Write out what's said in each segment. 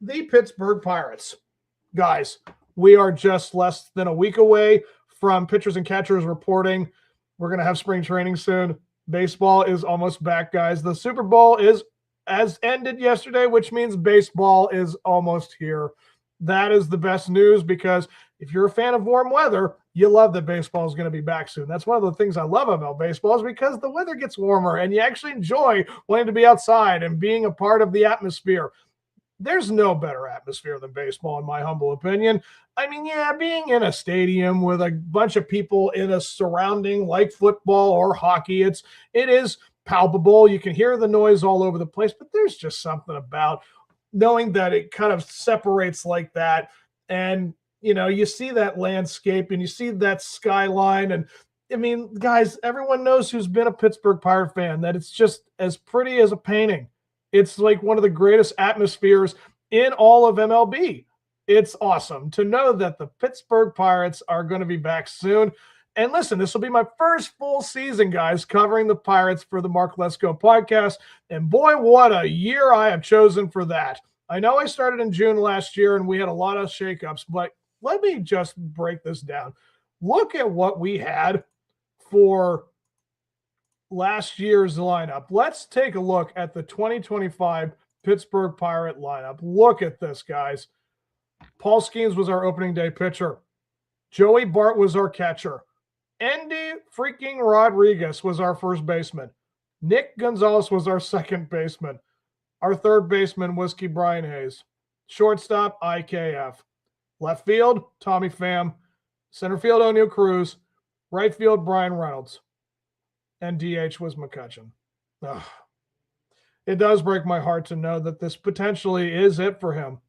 the Pittsburgh Pirates. Guys, we are just less than a week away from pitchers and catchers reporting. We're going to have spring training soon. Baseball is almost back, guys. The Super Bowl has ended yesterday, which means baseball is almost here. That is the best news, because if you're a fan of warm weather, you love that baseball is going to be back soon. That's one of the things I love about baseball, is because the weather gets warmer and you actually enjoy wanting to be outside and being a part of the atmosphere. There's no better atmosphere than baseball, in my humble opinion. I mean, yeah, being in a stadium with a bunch of people in a surrounding like football or hockey, it is palpable. You can hear the noise all over the place, but there's just something about knowing that it kind of separates like that. And, you see that landscape and you see that skyline. And I mean, guys, everyone knows who's been a Pittsburgh Pirate fan that it's just as pretty as a painting. It's like one of the greatest atmospheres in all of MLB. It's awesome to know that the Pittsburgh Pirates are going to be back soon. And listen, this will be my first full season, guys, covering the Pirates for the Mark Lesko podcast. And boy, what a year I have chosen for that. I know I started in June last year and we had a lot of shakeups, but let me just break this down. Look at what we had for last year's lineup. Let's take a look at the 2025 Pittsburgh Pirate lineup. Look at this, guys. Paul Skeens was our opening day pitcher. Joey Bart was our catcher. Andy freaking Rodriguez was our first baseman. Nick Gonzalez was our second baseman. Our third baseman was Brian Hayes. Shortstop, IKF. Left field, Tommy Pham. Center field, O'Neal Cruz. Right field, Brian Reynolds. And DH was McCutchen. Ugh. It does break my heart to know that this potentially is it for him.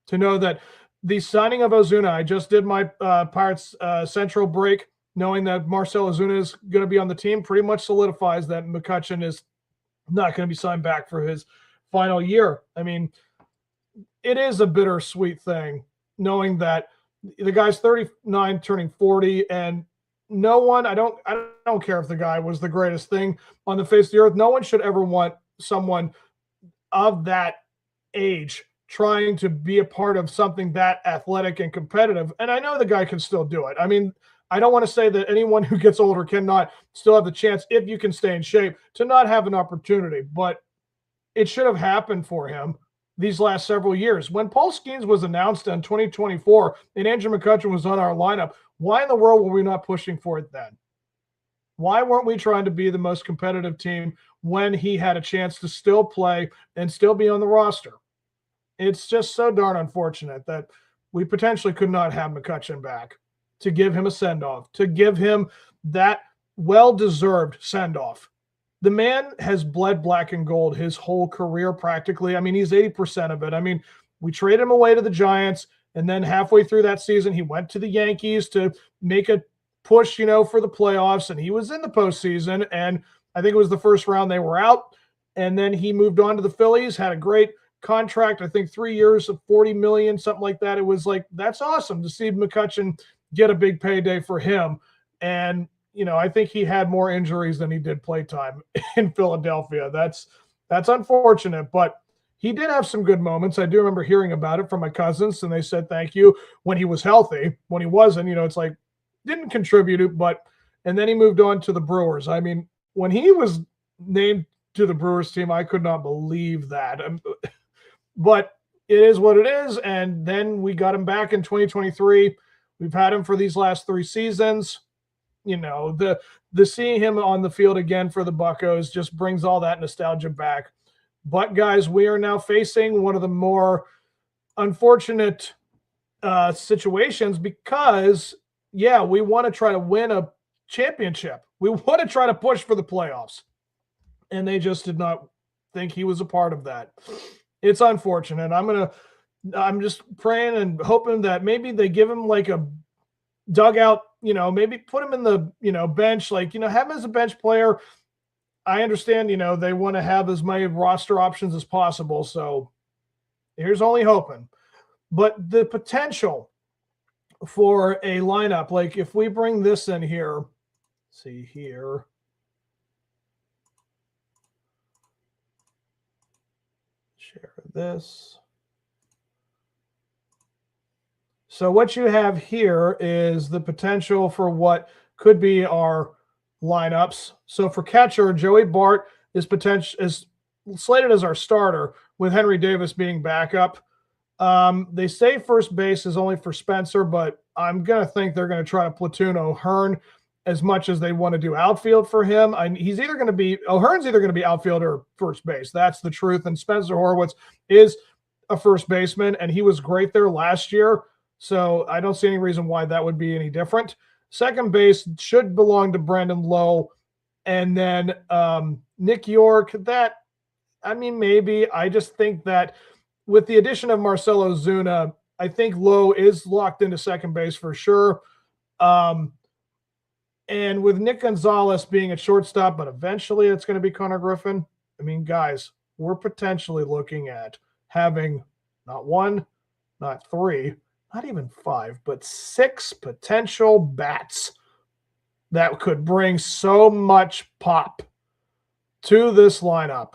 To know that the signing of Ozuna, I just did my Pirates Central break, knowing that Marcell Ozuna is going to be on the team, pretty much solidifies that McCutchen is not going to be signed back for his final year. I mean, it is a bittersweet thing knowing that the guy's 39 turning 40, and no one, I don't care if the guy was the greatest thing on the face of the earth. No one should ever want someone of that age trying to be a part of something that athletic and competitive. And I know the guy can still do it. I mean, I don't want to say that anyone who gets older cannot still have the chance, if you can stay in shape, to not have an opportunity, but it should have happened for him these last several years. When Paul Skeens was announced in 2024 and Andrew McCutchen was on our lineup, why in the world were we not pushing for it then? Why weren't we trying to be the most competitive team when he had a chance to still play and still be on the roster? It's just so darn unfortunate that we potentially could not have McCutchen back to give him a send-off, to give him that well-deserved send-off. The man has bled black and gold his whole career practically. I mean, he's 80% of it. I mean, we traded him away to the Giants, and then halfway through that season, he went to the Yankees to make a push, for the playoffs, and he was in the postseason, and I think it was the first round they were out, and then he moved on to the Phillies, had a great contract, I think 3 years of $40 million, something like that. It was like, that's awesome to see McCutchen get a big payday for him. And, I think he had more injuries than he did playtime in Philadelphia. That's unfortunate, but he did have some good moments. I do remember hearing about it from my cousins, and they said thank you when he was healthy. When he wasn't, it's like, didn't contribute, and then he moved on to the Brewers. I mean, when he was named to the Brewers team, I could not believe that. But it is what it is, and then we got him back in 2023. We've had him for these last 3 seasons. The seeing him on the field again for the Buccos just brings all that nostalgia back. But, guys, we are now facing one of the more unfortunate situations because, yeah, we want to try to win a championship. We want to try to push for the playoffs. And they just did not think he was a part of that. It's unfortunate. I'm just praying and hoping that maybe they give him like a dugout, maybe put him in the, bench, have him as a bench player. I understand, they want to have as many roster options as possible. So here's only hoping. But the potential for a lineup, like if we bring this in here, see here. Share this. So what you have here is the potential for what could be our lineups. So for catcher, Joey Bart is slated as our starter, with Henry Davis being backup. They say first base is only for Spencer, but I'm going to think they're going to try to platoon O'Hearn as much as they want to do outfield for him. O'Hearn's either going to be outfield or first base. That's the truth. And Spencer Horwitz is a first baseman, and he was great there last year. So I don't see any reason why that would be any different. Second base should belong to Brandon Lowe. And then Nick York, maybe. I just think that with the addition of Marcell Ozuna, I think Lowe is locked into second base for sure. And with Nick Gonzalez being at shortstop, but eventually it's going to be Connor Griffin. I mean, guys, we're potentially looking at having not one, not three, not even five, but 6 potential bats that could bring so much pop to this lineup.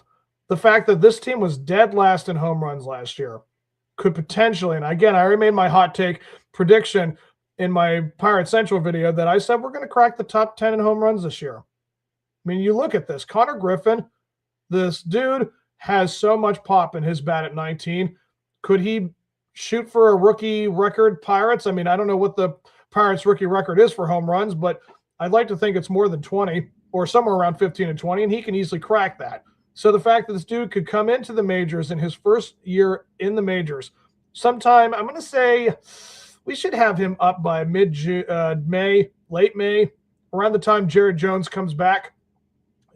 The fact that this team was dead last in home runs last year could potentially, and again, I already made my hot take prediction in my Pirate Central video that I said we're going to crack the top 10 in home runs this year. I mean, you look at this. Connor Griffin, this dude has so much pop in his bat at 19. Could he shoot for a rookie record, Pirates? I mean, I don't know what the Pirates rookie record is for home runs, but I'd like to think it's more than 20 or somewhere around 15 and 20, and he can easily crack that. So the fact that this dude could come into the majors in his first year in the majors, sometime, I'm going to say we should have him up by mid-May, late May, around the time Jerrod Jones comes back.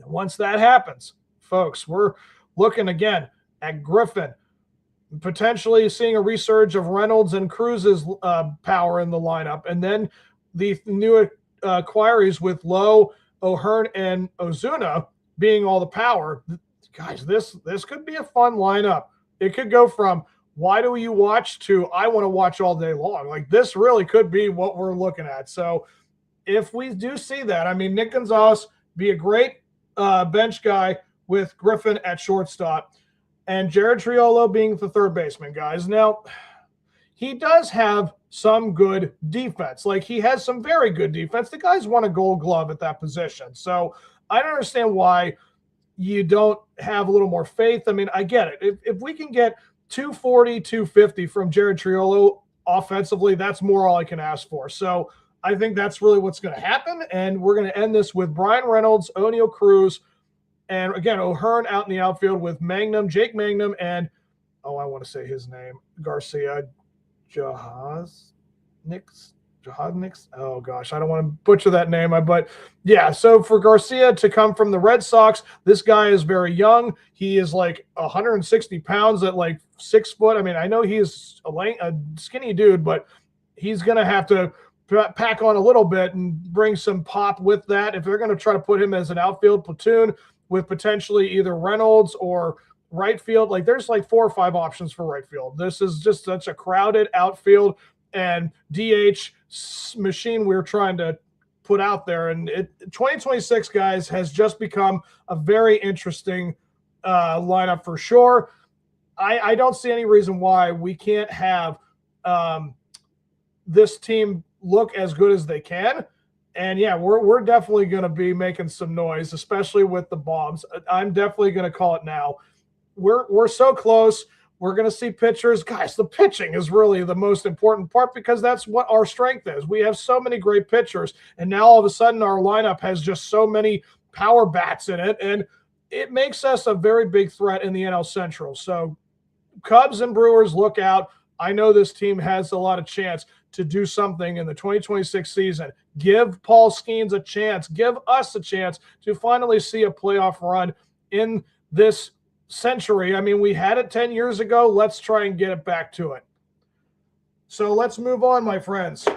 And once that happens, folks, we're looking again at Griffin, potentially seeing a resurge of Reynolds and Cruz's power in the lineup. And then the new acquirees with Lowe, O'Hearn, and Ozuna being all the power. Guys, this could be a fun lineup. It could go from why do you watch to I want to watch all day long. Like, this really could be what we're looking at. So if we do see that, I mean, Nick Gonzalez be a great bench guy with Griffin at shortstop and Jared Triolo being the third baseman, guys. Now, he does have some good defense. Like, he has some very good defense. The guy's won a Gold Glove at that position. So I don't understand why you don't have a little more faith. I mean, I get it. If we can get 240, 250 from Jared Triolo offensively, that's more all I can ask for. So I think that's really what's going to happen. And we're going to end this with Brian Reynolds, O'Neal Cruz, and again, O'Hearn out in the outfield with Jake Mangum, and, I want to say his name, Garcia, Jahazniks. Oh gosh, I don't want to butcher that name. But yeah, so for Garcia to come from the Red Sox, this guy is very young. He is like 160 pounds at like 6 foot. I mean, I know he's a skinny dude, but he's going to have to pack on a little bit and bring some pop with that. If they're going to try to put him as an outfield platoon with potentially either Reynolds or right field, like there's like 4 or 5 options for right field. This is just such a crowded outfield and DH machine we're trying to put out there. And 2026, guys, has just become a very interesting lineup for sure. I don't see any reason why we can't have this team look as good as they can. And yeah, we're definitely going to be making some noise, especially with the bombs. I'm definitely going to call it now. We're so close. We're going to see pitchers. Guys, the pitching is really the most important part because that's what our strength is. We have so many great pitchers, and now all of a sudden our lineup has just so many power bats in it, and it makes us a very big threat in the NL Central. So Cubs and Brewers, look out. I know this team has a lot of chance to do something in the 2026 season. Give Paul Skeens a chance. Give us a chance to finally see a playoff run in this century. I mean, we had it 10 years ago. Let's try and get it back to it. So let's move on, my friends.